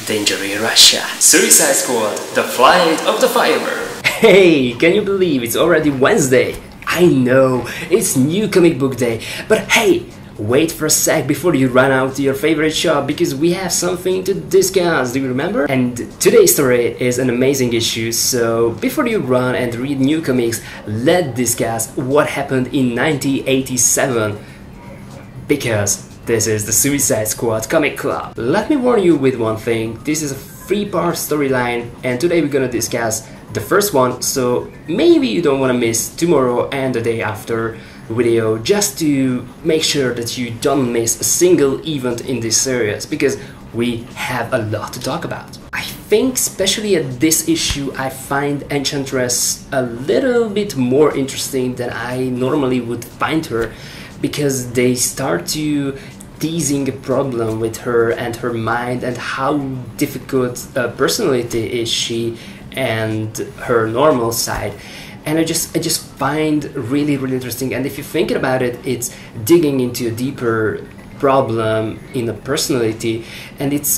Danger in Russia. Suicide Squad, The Flight of the Fiber. Hey, can you believe it's already Wednesday? I know, it's new comic book day, but hey, wait for a sec before you run out to your favorite shop because we have something to discuss, do you remember? And today's story is an amazing issue, so before you run and read new comics, let's discuss what happened in 1987. Because this is the Suicide Squad Comic Club. Let me warn you with one thing, this is a 3-part storyline and today we're gonna discuss the first one, so maybe you don't want to miss tomorrow and the day after video just to make sure that you don't miss a single event in this series, because we have a lot to talk about. I think especially at this issue I find Enchantress a little bit more interesting than I normally would find her, because they start to teasing a problem with her and her mind and how difficult personality is she and her normal side, and I just find really interesting. And if you think about it, it's digging into a deeper problem in a personality, and it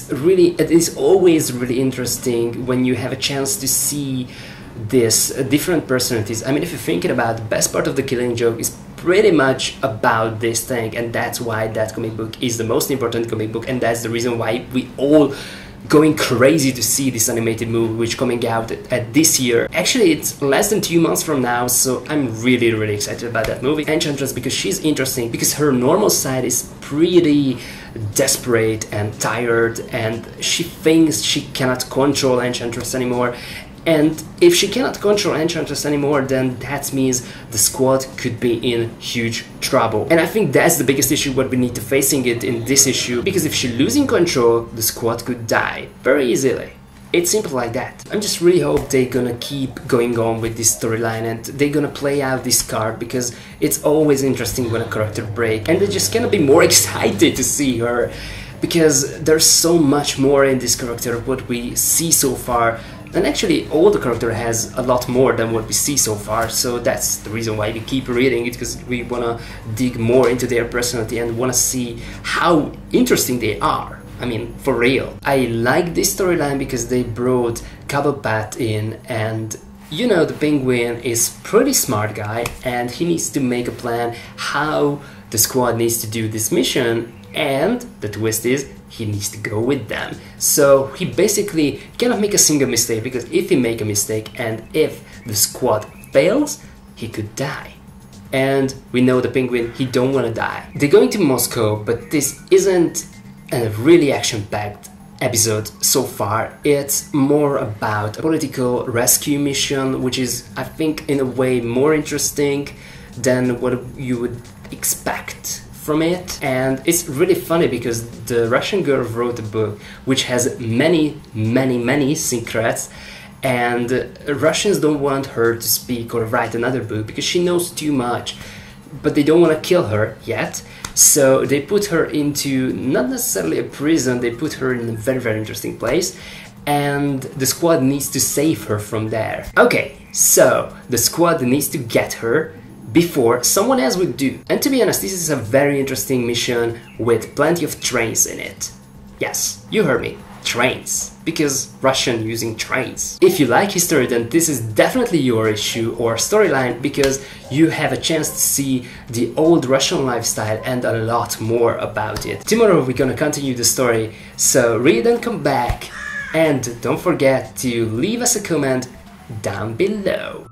is always really interesting when you have a chance to see this different personalities. I mean, if you're thinking about the best part of the Killing Joke is pretty much about this thing, and that's why that comic book is the most important comic book, and that's the reason why we all going crazy to see this animated movie which coming out at this year. Actually, it's less than 2 months from now, so I'm really excited about that movie. Enchantress, because she's interesting, because her normal side is pretty desperate and tired, and she thinks she cannot control Enchantress anymore. And if she cannot control Enchantress anymore, then that means the squad could be in huge trouble. And I think that's the biggest issue what we need to facing it in this issue, because if she's losing control, the squad could die very easily. It's simple like that. I just really hope they're gonna keep going on with this storyline and they're gonna play out this card, because it's always interesting when a character breaks, and they're just gonna be more excited to see her, because there's so much more in this character what we see so far. And actually, all the character has a lot more than what we see so far, so that's the reason why we keep reading it, because we wanna dig more into their personality and wanna see how interesting they are. I mean, for real. I like this storyline because they brought Cobblepot in, and you know, the Penguin is pretty smart guy, and he needs to make a plan how the squad needs to do this mission, and the twist is he needs to go with them. So he basically cannot make a single mistake, because if he make a mistake and if the squad fails, he could die. And we know the Penguin, he don't want to die. They're going to Moscow, but this isn't a really action-packed episode so far. It's more about a political rescue mission, which is, I think, in a way more interesting than what you would expect from it. And it's really funny because the Russian girl wrote a book which has many secrets, and Russians don't want her to speak or write another book because she knows too much, but they don't want to kill her yet, so they put her into not necessarily a prison, they put her in a very interesting place, and the squad needs to save her from there. Okay, so the squad needs to get her before someone else would do. And to be honest, this is a very interesting mission with plenty of trains in it. Yes, you heard me, trains. Because Russian using trains. If you like history, then this is definitely your issue or storyline, because you have a chance to see the old Russian lifestyle and a lot more about it. Tomorrow we're gonna continue the story, so read and come back. And don't forget to leave us a comment down below.